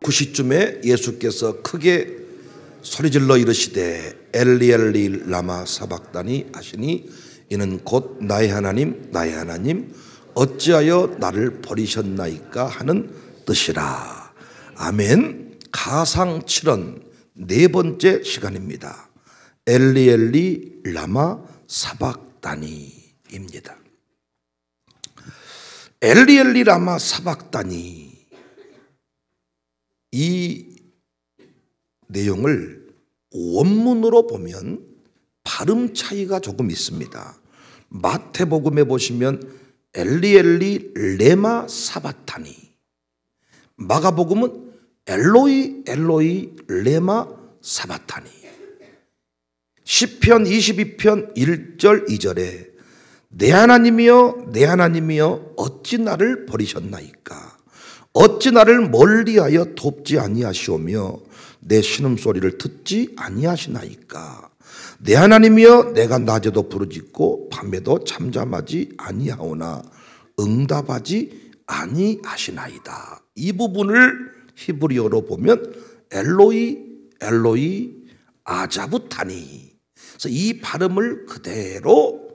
9시쯤에 예수께서 크게 소리질러 이르시되 엘리 엘리 라마 사박다니 하시니 이는 곧 나의 하나님 나의 하나님 어찌하여 나를 버리셨나이까 하는 뜻이라. 아멘. 가상칠언 네 번째 시간입니다. 엘리 엘리 라마 사박다니입니다. 엘리 엘리 라마 사박다니, 이 내용을 원문으로 보면 발음 차이가 조금 있습니다. 마태복음에 보시면 엘리 엘리 레마 사바타니, 마가복음은 엘로이 엘로이 레마 사바타니, 시편 22편 1절 2절에 내 하나님이여 내 하나님이여 어찌 나를 버리셨나이까, 어찌 나를 멀리하여 돕지 아니하시오며 내 신음소리를 듣지 아니하시나이까. 내 하나님이여 내가 낮에도 부르짖고 밤에도 잠잠하지 아니하오나 응답하지 아니하시나이다. 이 부분을 히브리어로 보면 엘로이 엘로이 아자부타니. 그래서 이 발음을 그대로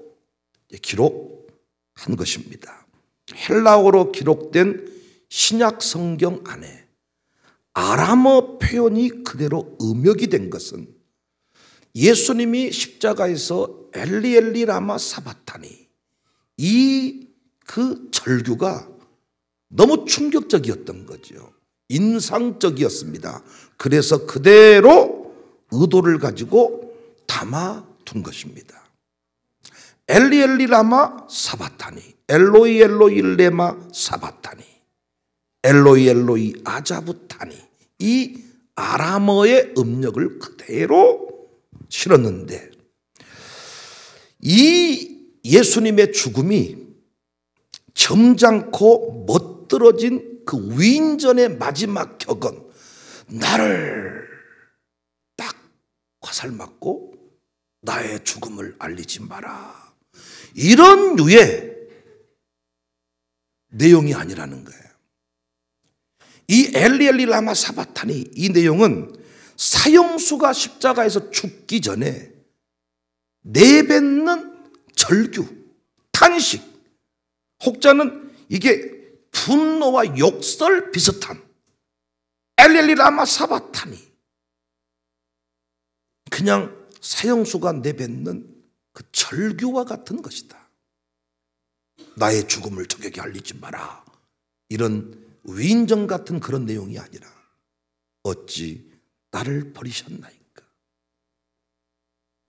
기록한 것입니다. 헬라어로 기록된 신약 성경 안에 아람어 표현이 그대로 음역이 된 것은 예수님이 십자가에서 엘리 엘리 라마 사바타니, 이 그 절규가 너무 충격적이었던 거죠. 인상적이었습니다. 그래서 그대로 의도를 가지고 담아둔 것입니다. 엘리 엘리 라마 사바타니, 엘로이 엘로이 레마 사바타니, 엘로이 엘로이 아자부타니, 이 아람어의 음력을 그대로 실었는데, 이 예수님의 죽음이 점잖고 멋들어진 그 위인전의 마지막 격언, 나를 딱 화살 맞고 나의 죽음을 알리지 마라, 이런 류의 내용이 아니라는 거예요. 이 엘리 엘리 라마 사바타니, 이 내용은 사형수가 십자가에서 죽기 전에 내뱉는 절규, 탄식, 혹자는 이게 분노와 욕설 비슷한 엘리 엘리 라마 사바타니, 그냥 사형수가 내뱉는 그 절규와 같은 것이다. 나의 죽음을 적에게 알리지 마라, 이런 위인전 같은 그런 내용이 아니라 어찌 나를 버리셨나이까.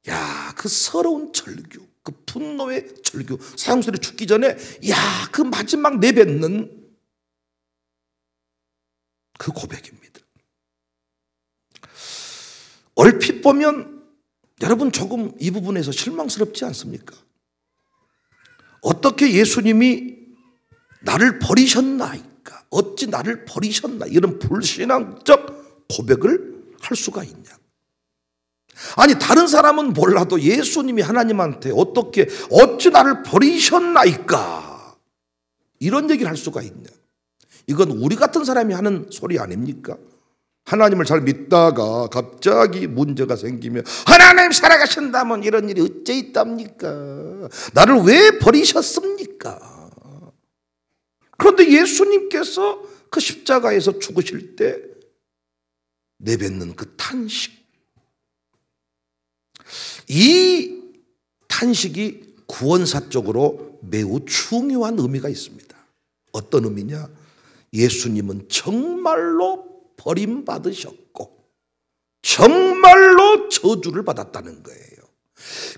야, 그 서러운 절규, 그 분노의 절규, 사형수들이 죽기 전에 야, 그 마지막 내뱉는 그 고백입니다. 얼핏 보면 여러분 조금 이 부분에서 실망스럽지 않습니까? 어떻게 예수님이 나를 버리셨나이까, 어찌 나를 버리셨나, 이런 불신앙적 고백을 할 수가 있냐. 아니, 다른 사람은 몰라도 예수님이 하나님한테 어떻게 어찌 나를 버리셨나이까, 이런 얘기를 할 수가 있냐. 이건 우리 같은 사람이 하는 소리 아닙니까? 하나님을 잘 믿다가 갑자기 문제가 생기면 하나님 살아가신다면 이런 일이 어째 있답니까? 나를 왜 버리셨습니까? 그런데 예수님께서 그 십자가에서 죽으실 때 내뱉는 그 탄식, 이 탄식이 구원사적으로 매우 중요한 의미가 있습니다. 어떤 의미냐? 예수님은 정말로 버림받으셨고 정말로 저주를 받았다는 거예요.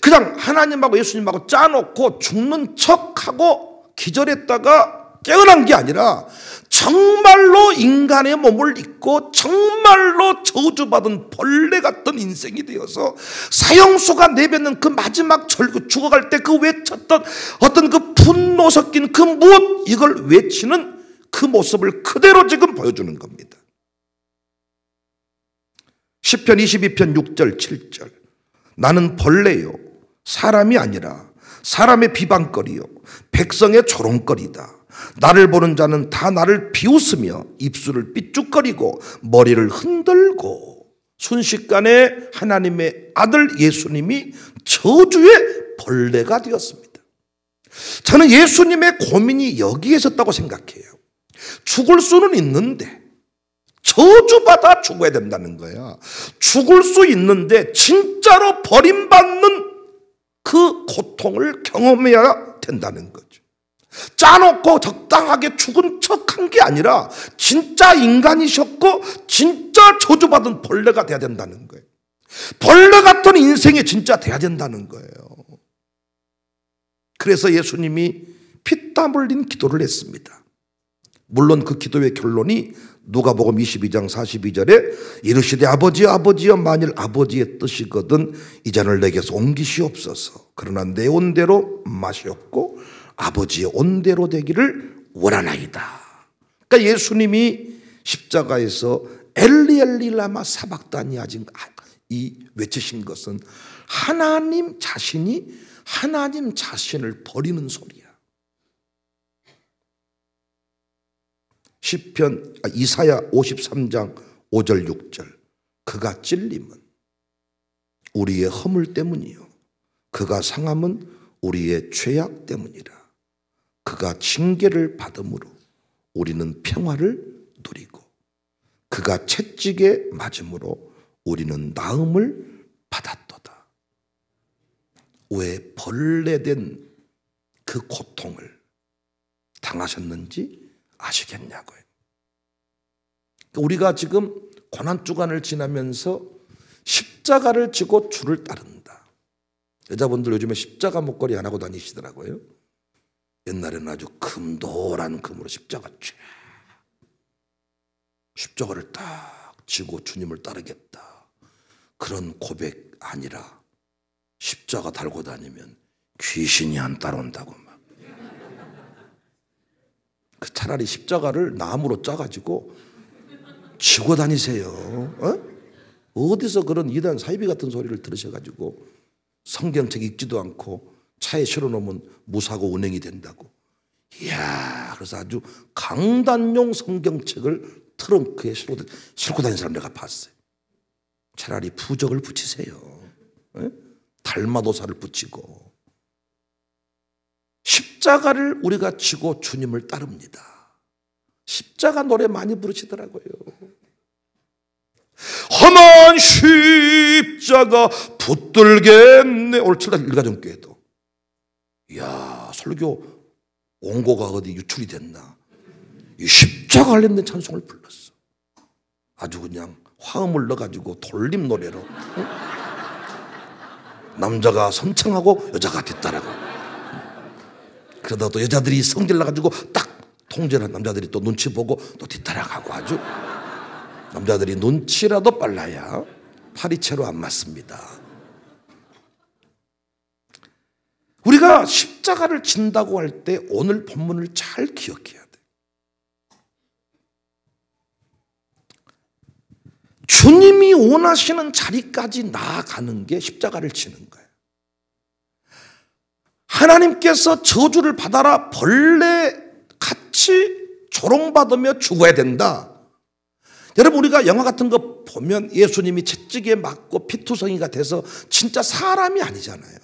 그냥 하나님하고 예수님하고 짜놓고 죽는 척하고 기절했다가 깨어난 게 아니라 정말로 인간의 몸을 입고 정말로 저주받은 벌레 같은 인생이 되어서 사형수가 내뱉는 그 마지막 절규, 죽어갈 때 그 외쳤던 어떤 그 분노 섞인 그 무엇, 이걸 외치는 그 모습을 그대로 지금 보여주는 겁니다. 시편 22편 6절 7절 나는 벌레요 사람이 아니라 사람의 비방거리요 백성의 조롱거리다. 나를 보는 자는 다 나를 비웃으며 입술을 삐죽거리고 머리를 흔들고 순식간에 하나님의 아들 예수님이 저주의 벌레가 되었습니다. 저는 예수님의 고민이 여기에 있었다고 생각해요. 죽을 수는 있는데 저주받아 죽어야 된다는 거야. 죽을 수 있는데 진짜로 버림받는 그 고통을 경험해야 된다는 거죠. 짜놓고 적당하게 죽은 척한 게 아니라 진짜 인간이셨고 진짜 저주받은 벌레가 돼야 된다는 거예요. 벌레 같은 인생이 진짜 돼야 된다는 거예요. 그래서 예수님이 피땀 흘린 기도를 했습니다. 물론 그 기도의 결론이 누가복음 22장 42절에 이르시되 아버지여 아버지여 만일 아버지의 뜻이거든 이 잔을 내게서 옮기시옵소서. 그러나 내 온대로 마시옵고 아버지의 온대로 되기를 원하나이다. 그러니까 예수님이 십자가에서 엘리 엘리 라마 사박다니 이 외치신 것은 하나님 자신이 하나님 자신을 버리는 소리야. 이사야 53장 5절 6절 그가 찔림은 우리의 허물 때문이요 그가 상함은 우리의 죄악 때문이라. 그가 징계를 받음으로 우리는 평화를 누리고 그가 채찍에 맞음으로 우리는 나음을 받았도다. 왜 벌레된 그 고통을 당하셨는지 아시겠냐고요. 우리가 지금 고난주간을 지나면서 십자가를 지고 주를 따른다. 여자분들 요즘에 십자가 목걸이 안 하고 다니시더라고요. 옛날에는 아주 금도란 금으로 십자가를 딱 지고 주님을 따르겠다. 그런 고백 아니라 십자가 달고 다니면 귀신이 안 따라온다고 막. 그 차라리 십자가를 나무로 짜가지고 지고 다니세요. 어디서 그런 이단 사이비 같은 소리를 들으셔가지고 성경책 읽지도 않고 차에 실어놓으면 무사고 운행이 된다고. 이야, 그래서 아주 강단용 성경책을 트렁크에 싣고 다니는 사람 내가 봤어요. 차라리 부적을 붙이세요. 달마도사를 붙이고. 십자가를 우리가 지고 주님을 따릅니다. 십자가 노래 많이 부르시더라고요. 험한 십자가 붙들겠네. 오늘 칠날 일가정교회도. 이야, 설교 원고가 어디 유출이 됐나. 이 십자가 관련된 찬송을 불렀어. 아주 그냥 화음을 넣어가지고 돌림 노래로. 남자가 선창하고 여자가 뒤따라가. 그러다 또 여자들이 성질 나가지고 딱 통제를 한 남자들이 또 눈치 보고 또 뒤따라가고 아주 남자들이 눈치라도 빨라야 파리채로 안 맞습니다. 우리가 십자가를 진다고 할 때 오늘 본문을 잘 기억해야 돼. 주님이 원하시는 자리까지 나아가는 게 십자가를 지는 거예요. 하나님께서 저주를 받아라 벌레같이 조롱받으며 죽어야 된다. 여러분, 우리가 영화 같은 거 보면 예수님이 채찍에 맞고 피투성이가 돼서 진짜 사람이 아니잖아요.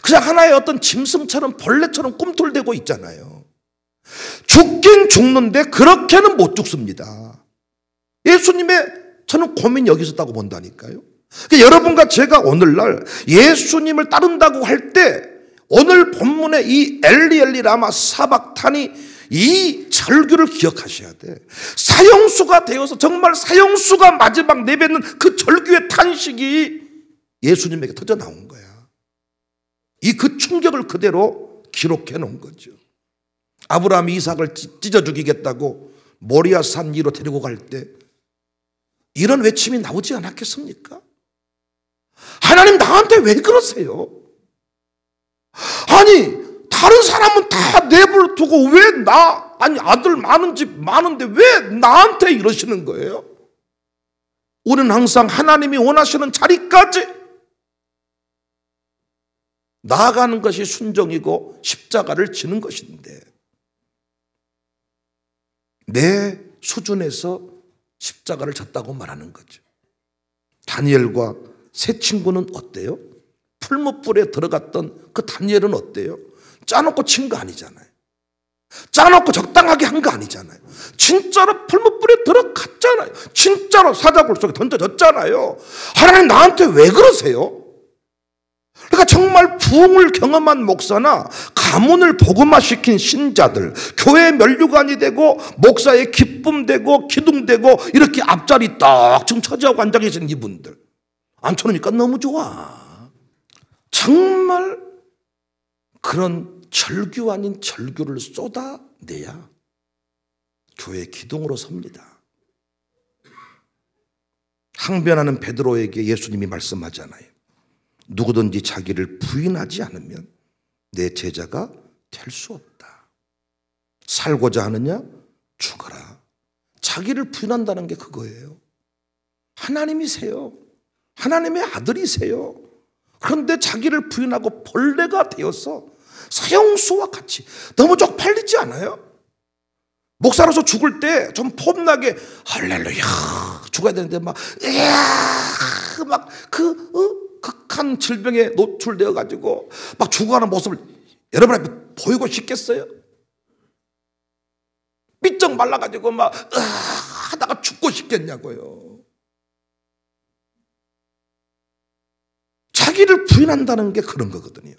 그냥 하나의 어떤 짐승처럼 벌레처럼 꿈틀대고 있잖아요. 죽긴 죽는데 그렇게는 못 죽습니다. 예수님의 저는 고민이 여기 있었다고 본다니까요. 그러니까 여러분과 제가 오늘날 예수님을 따른다고 할 때 오늘 본문의 이 엘리 라마 사박타니 이 절규를 기억하셔야 돼. 사형수가 되어서 정말 사형수가 마지막 내뱉는 그 절규의 탄식이 예수님에게 터져 나온 거야. 이 그 충격을 그대로 기록해 놓은 거죠. 아브라함이 이삭을 찢어 죽이겠다고 모리아 산 위로 데리고 갈 때 이런 외침이 나오지 않았겠습니까? 하나님 나한테 왜 그러세요? 아니 다른 사람은 다 내버려 두고 왜 아니 아들 많은 집 많은데 왜 나한테 이러시는 거예요? 우리는 항상 하나님이 원하시는 자리까지 나아가는 것이 순종이고 십자가를 지는 것인데 내 수준에서 십자가를 졌다고 말하는 거죠. 다니엘과 세 친구는 어때요? 풀무불에 들어갔던 그 다니엘은 어때요? 짜놓고 친 거 아니잖아요. 짜놓고 적당하게 한 거 아니잖아요. 진짜로 풀무불에 들어갔잖아요. 진짜로 사자굴 속에 던져졌잖아요. 하나님 나한테 왜 그러세요? 그러니까 정말 부흥을 경험한 목사나 가문을 복음화시킨 신자들, 교회 면류관이 되고 목사의 기쁨 되고 기둥 되고 이렇게 앞자리 딱 지금 처지하고 앉아 계신 이분들 앉혀놓으니까 너무 좋아. 정말 그런 절규 아닌 절규를 쏟아내야 교회 기둥으로 섭니다. 항변하는 베드로에게 예수님이 말씀하잖아요. 누구든지 자기를 부인하지 않으면 내 제자가 될 수 없다. 살고자 하느냐? 죽어라. 자기를 부인한다는 게 그거예요. 하나님이세요. 하나님의 아들이세요. 그런데 자기를 부인하고 벌레가 되어서 사형수와 같이 너무 쪽팔리지 않아요? 목사로서 죽을 때 좀 폼나게 할렐루야 죽어야 되는데 막 극한 질병에 노출되어 가지고 막 죽어가는 모습을 여러분 앞에 보이고 싶겠어요? 삐쩍 말라가지고 막 하다가 죽고 싶겠냐고요. 자기를 부인한다는 게 그런 거거든요.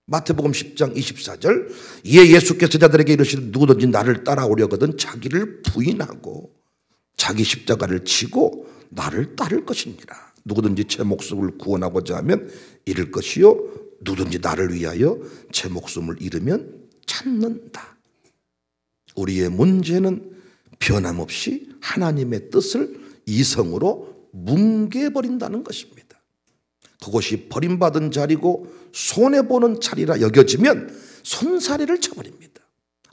마태복음 10장 24절 이에 예수께서 제자들에게 이르시되 누구든지 나를 따라오려거든 자기를 부인하고 자기 십자가를 지고 나를 따를 것이니라. 누구든지 제 목숨을 구원하고자 하면 잃을 것이요 누구든지 나를 위하여 제 목숨을 잃으면 찾는다. 우리의 문제는 변함없이 하나님의 뜻을 이성으로 뭉개버린다는 것입니다. 그것이 버림받은 자리고 손해보는 자리라 여겨지면 손사래를 쳐버립니다.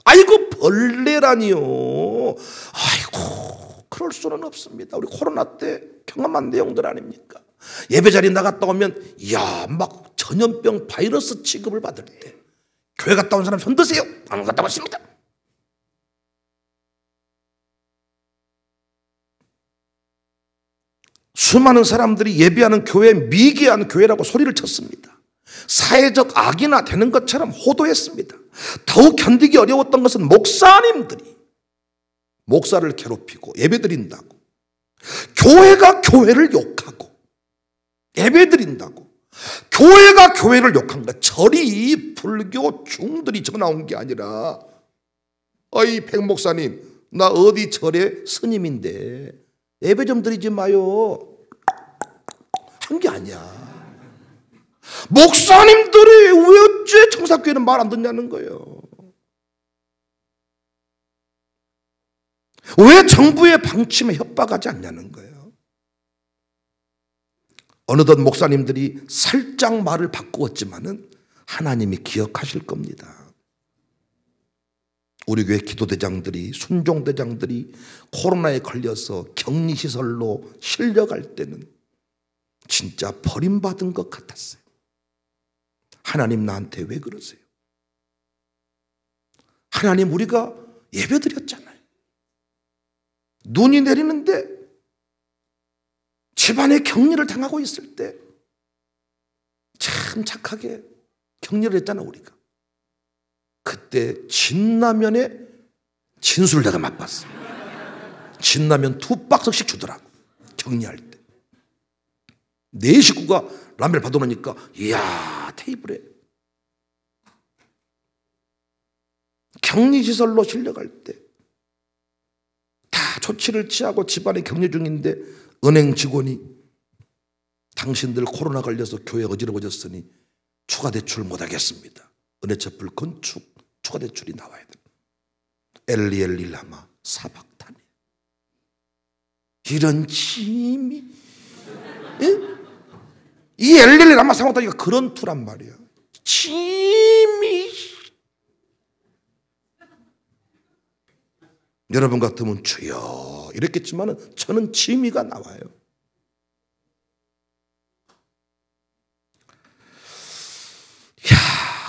아이고 벌레라니요. 아이고 그럴 수는 없습니다. 우리 코로나 때 경험한 내용들 아닙니까? 예배 자리 나갔다 오면 이야 막 전염병 바이러스 취급을 받을 때 교회 갔다 온 사람 손 드세요. 안 갔다 왔습니다. 수많은 사람들이 예배하는 교회 미개한 교회라고 소리를 쳤습니다. 사회적 악이나 되는 것처럼 호도했습니다. 더욱 견디기 어려웠던 것은 목사님들이 목사를 괴롭히고 예배드린다고 교회가 교회를 욕하고 예배드린다고 교회가 교회를 욕한 것. 절이 불교 중들이 전화온 게 아니라 어이 백 목사님 나 어디 절의 스님인데 예배 좀 드리지 마요 한 게 아니야. 목사님들이 왜 어째 청사교회는 말 안 듣냐는 거예요. 왜 정부의 방침에 협박하지 않냐는 거예요. 어느덧 목사님들이 살짝 말을 바꾸었지만은 하나님이 기억하실 겁니다. 우리 교회 기도대장들이 순종대장들이 코로나에 걸려서 격리시설로 실려갈 때는 진짜 버림받은 것 같았어요. 하나님 나한테 왜 그러세요? 하나님 우리가 예배드렸잖아요. 눈이 내리는데 집안에 격리를 당하고 있을 때 참 착하게 격리를 했잖아 우리가. 그때 진라면에 진술 내가 맛봤어. 진라면 2박스씩 주더라고 격리할 때. 내 식구가 라면을 받아놓으니까 이야 테이블에 격리시설로 실려갈 때 다 조치를 취하고 집안에 격리 중인데 은행 직원이 당신들 코로나 걸려서 교회 어지러워졌으니 추가 대출 못하겠습니다. 은혜첩을 건축 추가 대출이 나와야 돼. 엘리엘리 라마 사박타니. 이런 짐이 이 엘리엘리 라마 사박타니가 그런 투란 말이야. 짐이. 여러분 같으면 주여 이랬겠지만 저는 짐이가 나와요.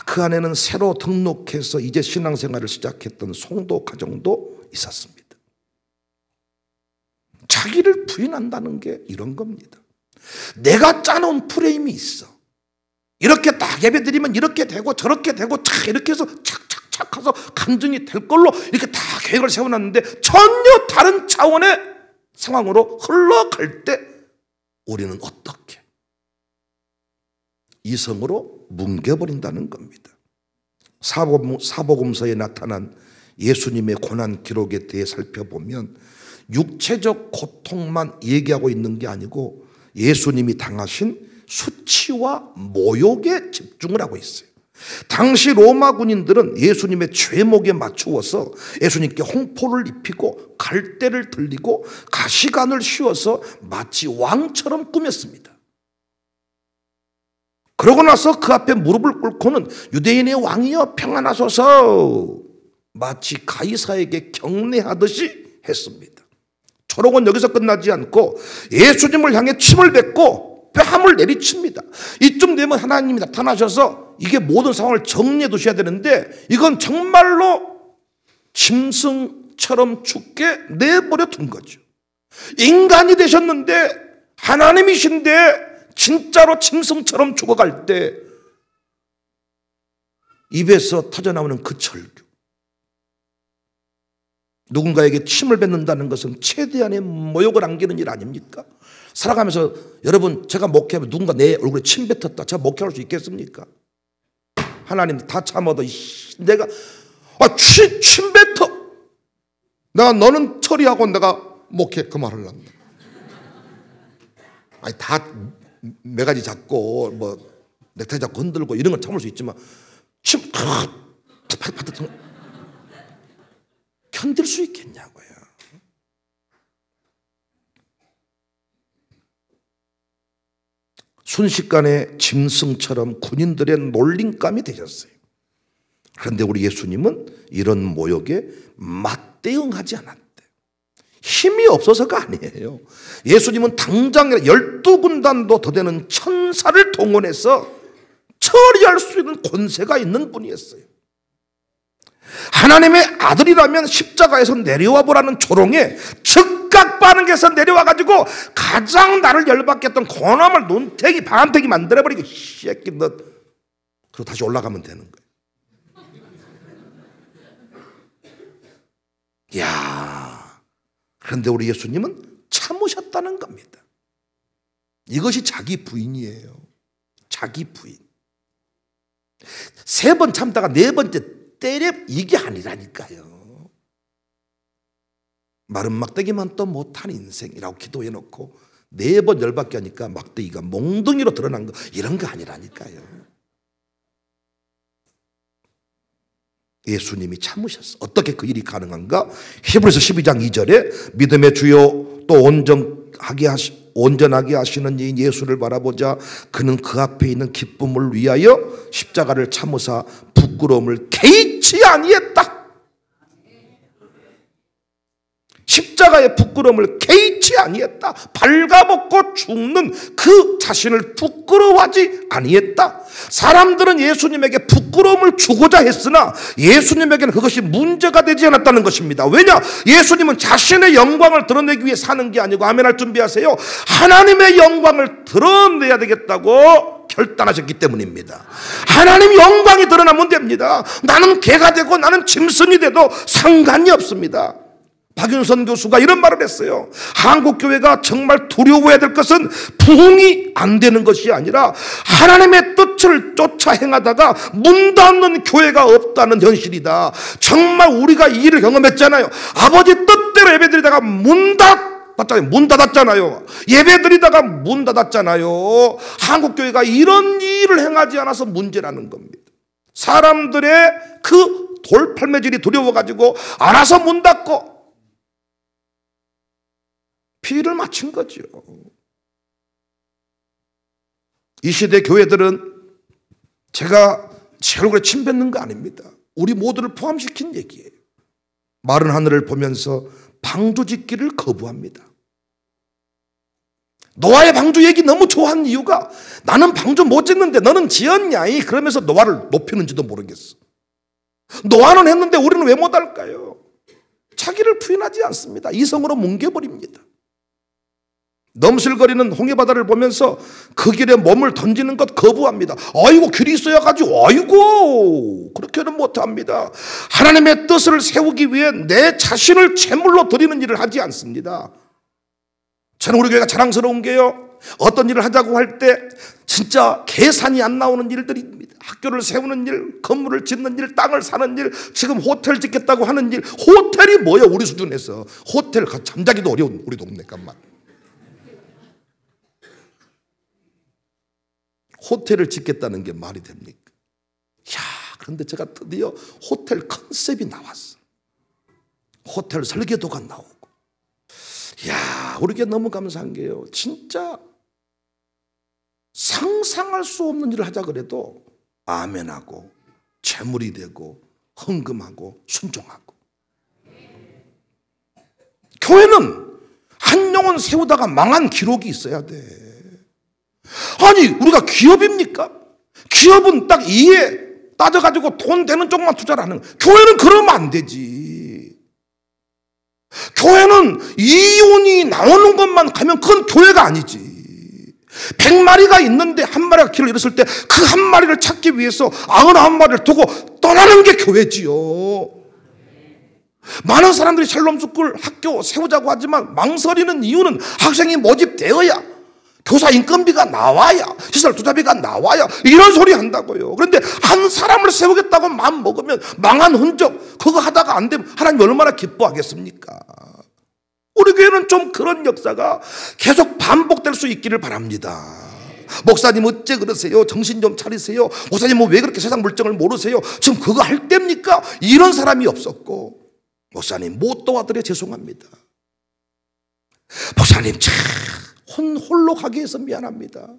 그 안에는 새로 등록해서 이제 신앙생활을 시작했던 송도 가정도 있었습니다. 자기를 부인한다는 게 이런 겁니다. 내가 짜놓은 프레임이 있어. 이렇게 딱 예배드리면 이렇게 되고 저렇게 되고 착 이렇게 해서 착착착 해서 간증이 될 걸로 이렇게 다 계획을 세워놨는데 전혀 다른 차원의 상황으로 흘러갈 때 우리는 어떻게 이성으로 뭉개버린다는 겁니다. 사복음서에 나타난 예수님의 고난 기록에 대해 살펴보면 육체적 고통만 얘기하고 있는 게 아니고 예수님이 당하신 수치와 모욕에 집중을 하고 있어요. 당시 로마 군인들은 예수님의 죄목에 맞추어서 예수님께 홍포를 입히고 갈대를 들리고 가시관을 씌워서 마치 왕처럼 꾸몄습니다. 그러고 나서 그 앞에 무릎을 꿇고는 유대인의 왕이여 평안하소서 마치 가이사에게 경례하듯이 했습니다. 초록은 여기서 끝나지 않고 예수님을 향해 침을 뱉고 뺨을 내리칩니다. 이쯤 되면 하나님이 나타나셔서 이게 모든 상황을 정리해 두셔야 되는데 이건 정말로 짐승처럼 죽게 내버려 둔 거죠. 인간이 되셨는데 하나님이신데 진짜로 짐승처럼 죽어갈 때 입에서 터져나오는 그 절규, 누군가에게 침을 뱉는다는 것은 최대한의 모욕을 안기는 일 아닙니까? 살아가면서 여러분 제가 목회하면 누군가 내 얼굴에 침 뱉었다 제가 목회할 수 있겠습니까? 하나님 다 참아도 내가 침 뱉어 내가 너는 처리하고 내가 목회 그 말을 한다. 아니 다 매가지 잡고 뭐 넥타이 잡고 흔들고 이런 건 참을 수 있지만 침 파듯 견딜 수 있겠냐고요. 순식간에 짐승처럼 군인들의 놀림감이 되셨어요. 그런데 우리 예수님은 이런 모욕에 맞대응하지 않았대요. 힘이 없어서가 아니에요. 예수님은 당장 12군단도 더 되는 천사를 동원해서 처리할 수 있는 권세가 있는 분이었어요. 하나님의 아들이라면 십자가에서 내려와 보라는 조롱에 즉각 반응해서 내려와가지고 가장 나를 열받게 했던 고난을 논태기 반태기 만들어버리고 이 새끼 너 그리고 다시 올라가면 되는 거예요. 이야, 그런데 우리 예수님은 참으셨다는 겁니다. 이것이 자기 부인이에요. 자기 부인. 3번 참다가 4번째 때려 이게 아니라니까요. 마른 막대기만 또 못한 인생이라고 기도해놓고 4번 열받게 하니까 막대기가 몽둥이로 드러난 거 이런 거 아니라니까요. 예수님이 참으셨어. 어떻게 그 일이 가능한가? 히브리서 12장 2절에 믿음의 주요 또 온전하게 하시는 이인 예수를 바라보자 그는 그 앞에 있는 기쁨을 위하여 십자가를 참으사 부끄러움을 개의치 아니했다. 십자가의 부끄러움을 개의치 아니했다. 발가벗고 죽는 그 자신을 부끄러워하지 아니했다. 사람들은 예수님에게 부끄러움을 주고자 했으나 예수님에게는 그것이 문제가 되지 않았다는 것입니다. 왜냐? 예수님은 자신의 영광을 드러내기 위해 사는 게 아니고 아멘할 준비하세요. 하나님의 영광을 드러내야 되겠다고 결단하셨기 때문입니다. 하나님 영광이 드러나면 됩니다. 나는 개가 되고 나는 짐승이 돼도 상관이 없습니다. 박윤선 교수가 이런 말을 했어요. 한국 교회가 정말 두려워해야 될 것은 부흥이 안 되는 것이 아니라 하나님의 뜻을 쫓아 행하다가 문 닫는 교회가 없다는 현실이다. 정말 우리가 이 일을 경험했잖아요. 아버지 뜻대로 예배드리다가 문 닫았잖아요. 예배드리다가 문 닫았잖아요. 한국 교회가 이런 일을 행하지 않아서 문제라는 겁니다. 사람들의 그 돌팔매질이 두려워가지고 알아서 문 닫고 피를 맞춘 거죠. 이 시대 교회들은 제가 제 얼굴에 침 뱉는 거 아닙니다. 우리 모두를 포함시킨 얘기예요. 마른 하늘을 보면서 방주 짓기를 거부합니다. 노아의 방주 얘기 너무 좋아하는 이유가 나는 방주 못 짓는데 너는 지었냐 그러면서 노아를 높이는지도 모르겠어. 노아는 했는데 우리는 왜 못할까요? 자기를 부인하지 않습니다. 이성으로 뭉개버립니다. 넘실거리는 홍해바다를 보면서 그 길에 몸을 던지는 것 거부합니다. 아이고, 길이 있어야가지고, 아이고, 그렇게는 못합니다. 하나님의 뜻을 세우기 위해 내 자신을 제물로 드리는 일을 하지 않습니다. 저는 우리 교회가 자랑스러운 게요, 어떤 일을 하자고 할 때 진짜 계산이 안 나오는 일들입니다. 학교를 세우는 일, 건물을 짓는 일, 땅을 사는 일, 지금 호텔 짓겠다고 하는 일. 호텔이 뭐예요? 우리 수준에서 호텔 잠자기도 어려운 우리 동네 값만. 호텔을 짓겠다는 게 말이 됩니까? 야, 그런데 제가 드디어 호텔 컨셉이 나왔어. 호텔 설계도가 나오고. 야, 우리 교회 너무 감사한 게요, 진짜 상상할 수 없는 일을 하자 그래도 아멘하고 재물이 되고 헌금하고 순종하고. 교회는 한 영혼 세우다가 망한 기록이 있어야 돼. 아니, 우리가 기업입니까? 기업은 딱 이에 따져가지고 돈 되는 쪽만 투자를 하는 거예요. 교회는 그러면 안 되지. 교회는 이윤이 나오는 것만 가면 그건 교회가 아니지. 100마리가 있는데 한 마리가 길을 잃었을 때 그 한 마리를 찾기 위해서 99마리를 두고 떠나는 게 교회지요. 많은 사람들이 샬롬스쿨 학교 세우자고 하지만 망설이는 이유는 학생이 모집되어야, 교사 인건비가 나와야, 시설 투자비가 나와야 이런 소리 한다고요. 그런데 한 사람을 세우겠다고 마음 먹으면 망한 흔적, 그거 하다가 안 되면 하나님 얼마나 기뻐하겠습니까? 우리 교회는 좀 그런 역사가 계속 반복될 수 있기를 바랍니다. 목사님 어째 그러세요? 정신 좀 차리세요. 목사님 왜 그렇게 세상 물정을 모르세요? 지금 그거 할 때입니까? 이런 사람이 없었고, 목사님 못 도와드려 죄송합니다. 목사님 참 홀로 가게 해서 미안합니다.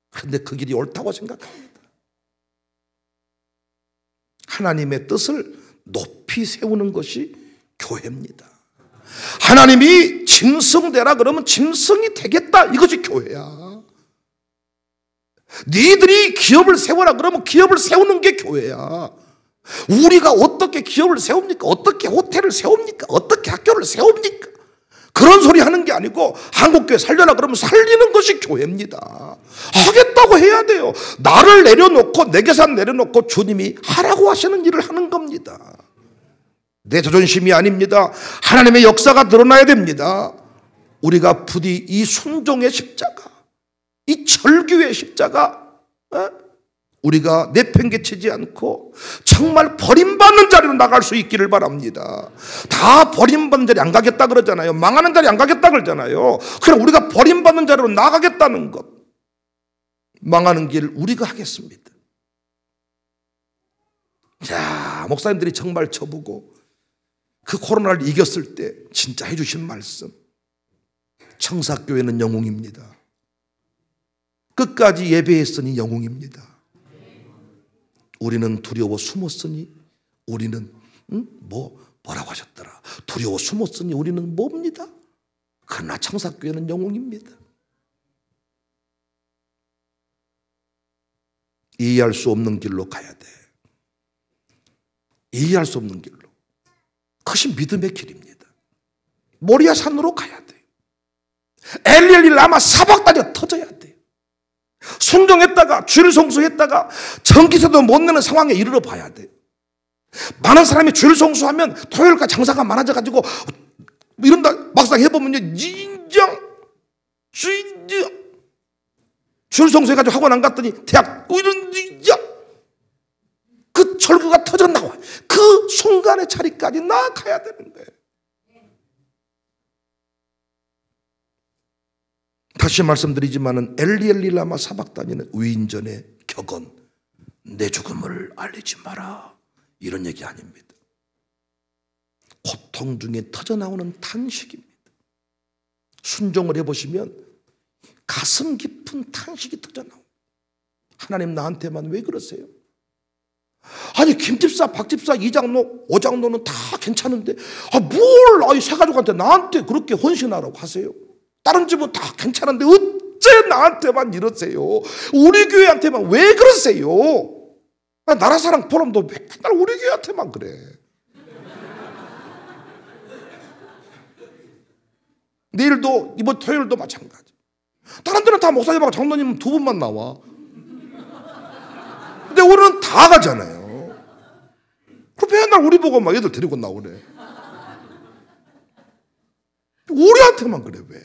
그런데 그 길이 옳다고 생각합니다. 하나님의 뜻을 높이 세우는 것이 교회입니다. 하나님이 짐승되라 그러면 짐승이 되겠다, 이것이 교회야. 니들이 기업을 세워라 그러면 기업을 세우는 게 교회야. 우리가 어떻게 기업을 세웁니까? 어떻게 호텔을 세웁니까? 어떻게 학교를 세웁니까? 그런 소리 하는 게 아니고, 한국교회 살려라 그러면 살리는 것이 교회입니다. 하겠다고 해야 돼요. 나를 내려놓고, 내 계산 내려놓고 주님이 하라고 하시는 일을 하는 겁니다. 내 자존심이 아닙니다. 하나님의 역사가 드러나야 됩니다. 우리가 부디 이 순종의 십자가, 이 절규의 십자가, 우리가 내팽개치지 않고 정말 버림받는 자리로 나갈 수 있기를 바랍니다. 다 버림받는 자리 안 가겠다 그러잖아요. 망하는 자리 안 가겠다 그러잖아요. 그럼 우리가 버림받는 자리로 나가겠다는 것, 망하는 길 우리가 하겠습니다. 자, 목사님들이 정말 저보고 그 코로나를 이겼을 때 진짜 해주신 말씀, 청사교회는 영웅입니다. 끝까지 예배했으니 영웅입니다. 우리는 두려워 숨었으니, 우리는 뭐라고 하셨더라? 두려워 숨었으니 우리는 뭡니다? 그러나 청사교회는 영웅입니다. 이해할 수 없는 길로 가야 돼. 이해할 수 없는 길로. 그것이 믿음의 길입니다. 모리아 산으로 가야 돼. 엘리엘리 라마 사박다리가 터져야 돼. 순종했다가 주일 송수했다가 전기세도 못 내는 상황에 이르러 봐야 돼. 많은 사람이 주일 송수하면 토요일까지 장사가 많아져가지고 이런다 막상 해보면요, 진정 주일 송수해가지고 학원 안 갔더니 대학 이런 그 철구가 터져 나와. 그 순간의 자리까지 나아가야 되는 거예요. 다시 말씀드리지만은 엘리엘리 라마 사박다니는 위인전의 격언, 내 죽음을 알리지 마라, 이런 얘기 아닙니다. 고통 중에 터져나오는 탄식입니다. 순종을 해보시면 가슴 깊은 탄식이 터져나옵니다. 하나님 나한테만 왜 그러세요? 아니 김집사, 박집사, 이장로, 오장로는 다 괜찮은데 뭘 이 세 가족한테 나한테 그렇게 헌신하라고 하세요? 다른 집은 다 괜찮은데 어째 나한테만 이러세요? 우리 교회한테만 왜 그러세요? 나라사랑 포럼도 맨날 우리 교회한테만 그래. 내일도, 이번 토요일도 마찬가지. 다른 데는 다 목사님하고 장로님 두 분만 나와. 근데 우리는 다 가잖아요. 그럼 맨날 우리 보고 막 애들 데리고 나오래. 우리한테만 그래, 왜?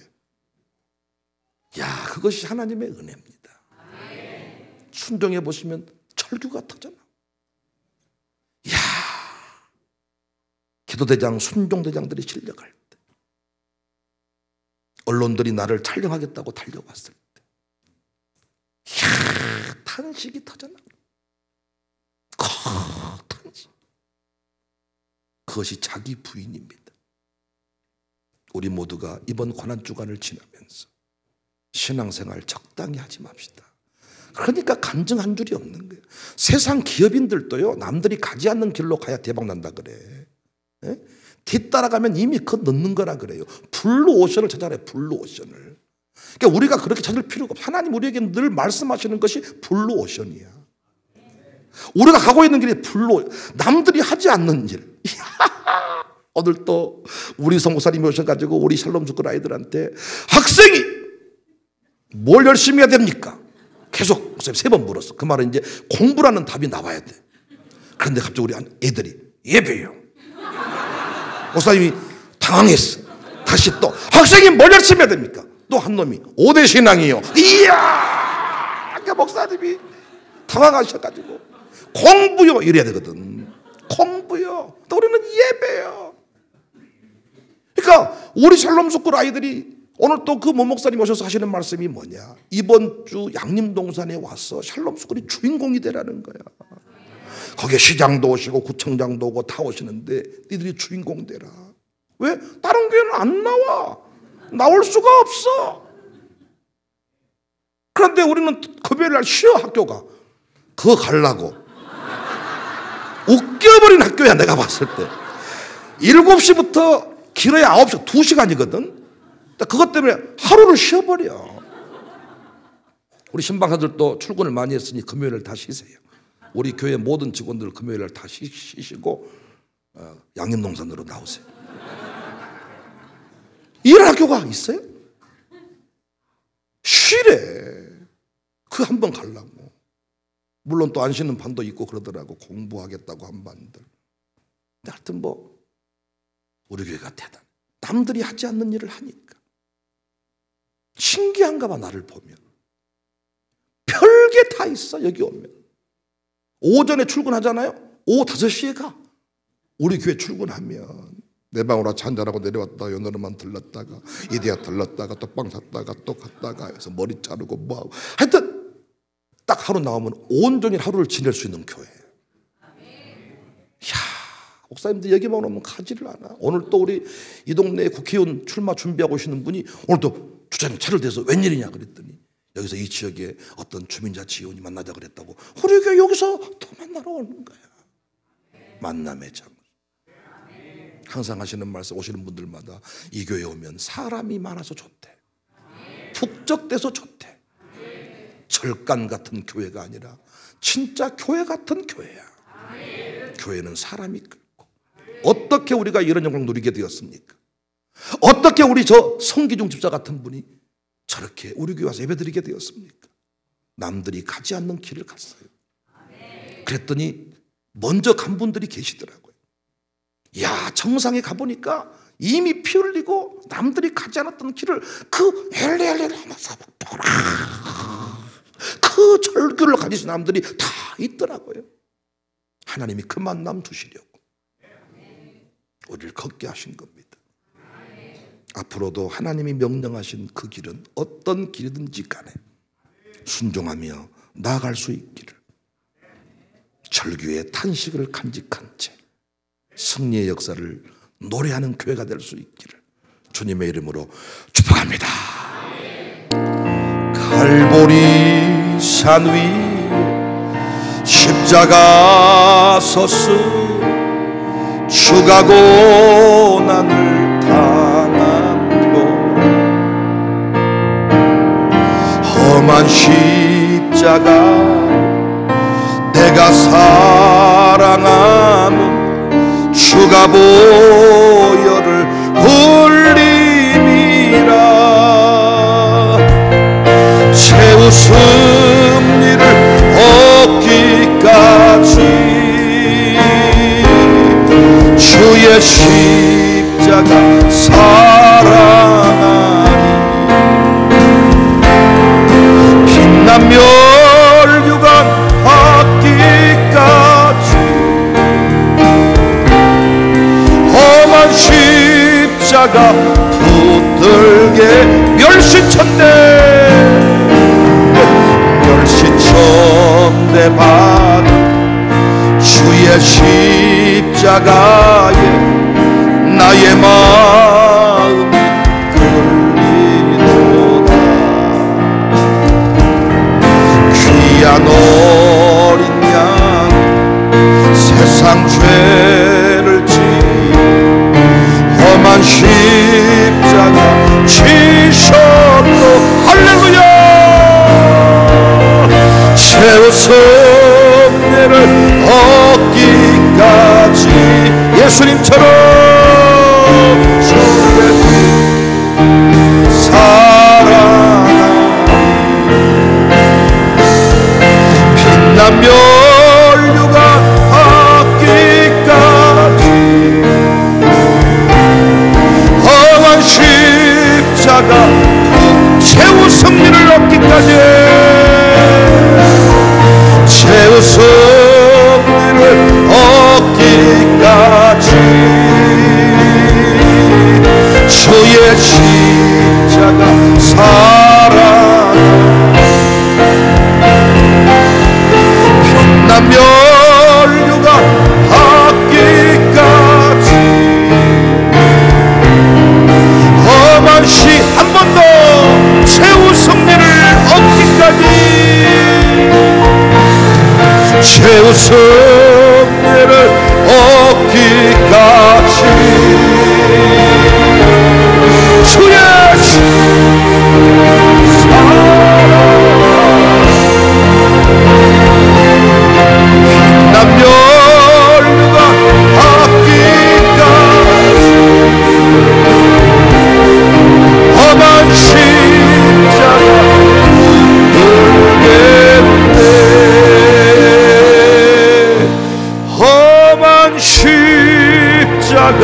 야, 그것이 하나님의 은혜입니다. 순종해 보시면 철규가 터져나. 야, 기도대장, 순종대장들이 실력할 때, 언론들이 나를 촬영하겠다고 달려왔을 때, 야, 탄식이 터져나. 탄식. 그것이 자기 부인입니다. 우리 모두가 이번 고난주간을 지나면서 신앙생활 적당히 하지 맙시다. 그러니까 간증 한 줄이 없는 거예요. 세상 기업인들도요, 남들이 가지 않는 길로 가야 대박 난다 그래. 예? 뒤따라가면 이미 그 넣는 거라 그래요. 블루오션을 찾아라, 블루오션을. 그러니까 우리가 그렇게 찾을 필요가 없어. 하나님 우리에게 늘 말씀하시는 것이 블루오션이야. 우리가 가고 있는 길이 남들이 하지 않는 일. 오늘 또 우리 성목사님이 오셔가지고 우리 샬롬 주권 아이들한테 학생이 뭘 열심히 해야 됩니까? 계속 목사님 3번 물었어. 그 말은 이제 공부라는 답이 나와야 돼. 그런데 갑자기 우리 애들이 예배요. 목사님이 당황했어. 다시 또 학생이 뭘 열심히 해야 됩니까? 또 한 놈이 5대 신앙이요. 이야! 그러니까 목사님이 당황하셔가지고 공부요 이래야 되거든. 공부요. 또 우리는 예배요. 그러니까 우리 샬롬 숙굴 아이들이 오늘 또 그 목사님 오셔서 하시는 말씀이 뭐냐? 이번 주 양림동산에 와서 샬롬 숙굴이 주인공이 되라는 거야. 거기에 시장도 오시고 구청장도 오고 다 오시는데 니들이 주인공 되라. 왜? 다른 교회는 안 나와. 나올 수가 없어. 그런데 우리는 금요일날 쉬어, 학교가. 그거 가려고 웃겨버린 학교야. 내가 봤을 때 7시부터 길어야 9시, 2시간이거든. 그것 때문에 하루를 쉬어버려. 우리 신방사들도 출근을 많이 했으니 금요일을 다 쉬세요. 우리 교회 모든 직원들 금요일을 다 쉬시고 양림동산으로 나오세요. 이런 학교가 있어요? 쉬래. 그 한 번 가려고. 물론 또 안 쉬는 반도 있고 그러더라고. 공부하겠다고 한 반들. 근데 하여튼 뭐 우리 교회가 대단. 남들이 하지 않는 일을 하니까 신기한가 봐. 나를 보면 별게 다 있어. 여기 오면 오전에 출근하잖아요. 오후 5시에 가. 우리 교회 출근하면 내 방으로 잔잔하고 내려왔다가 연어름만 들렀다가 이데아 들렀다가 또 빵 샀다가 또 갔다가 해서 머리 자르고 뭐하고 하여튼 딱 하루 나오면 온종일 하루를 지낼 수 있는 교회. 이야, 목사님들 여기만 오면 가지를 않아. 오늘 또 우리 이 동네에 국회의원 출마 준비하고 오시는 분이 오늘 또 주차장 차를 대서 웬일이냐 그랬더니 여기서 이 지역에 어떤 주민자치위원이 만나자 그랬다고. 우리 교회 여기서 또 만나러 오는 거야. 만남의 장. 항상 하시는 말씀, 오시는 분들마다 이 교회에 오면 사람이 많아서 좋대. 북적대서 좋대. 절간 같은 교회가 아니라 진짜 교회 같은 교회야. 교회는 사람이 있고. 어떻게 우리가 이런 영광 누리게 되었습니까? 어떻게 우리 저 성기중 집사 같은 분이 저렇게 우리 교회 와서 예배드리게 되었습니까? 남들이 가지 않는 길을 갔어요. 그랬더니 먼저 간 분들이 계시더라고요. 야, 정상에 가보니까 이미 피 흘리고 남들이 가지 않았던 길을 그 엘레엘레 하면서 그 절규를 가진 사람들이 다 있더라고요. 하나님이 그 만남 두시려고 우리를 걷게 하신 겁니다. 앞으로도 하나님이 명령하신 그 길은 어떤 길이든지 간에 순종하며 나아갈 수 있기를, 절규의 탄식을 간직한 채 승리의 역사를 노래하는 교회가 될 수 있기를 주님의 이름으로 축복합니다. 갈보리 산 위에 십자가 섰으 주가 고난을 당한 표 험한 십자가 내가 사랑하는 주가 보혈을 흘림이 주의 십자가 사랑하니 빛나며 멸류관 받기까지 험한 십자가 붙들게 멸시천대 받은 주의 십자가에 나의 마음이 끌리도다. 귀한 어린 양 세상 죄를 지어 험한 십자가 지셨도 할렐루야. 채워서 은혜를 얻기까지 예수님처럼 주의 사랑하니 빛난 멸류관 받기까지 험한 십자가 최후 승리를 얻기까지 최후 승리를 얻기까지 주의 십자가 사랑 빛난 멸류관 받기까지 험한 시 한 번 더 최후 승리를 얻기까지 최후 승리를 얻기까지 주의 사랑 빛난 멸류관 받기까지 험한 십자가 붙들겠네. 험한 십자가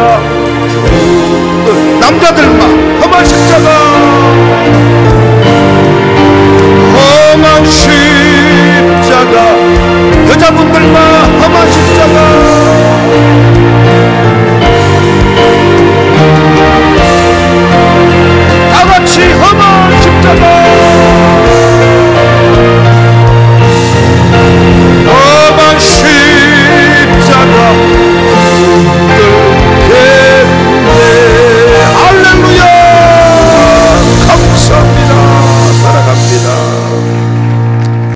남자들만 험한 십자가 험한 십자가 여자분들만 험한 십자가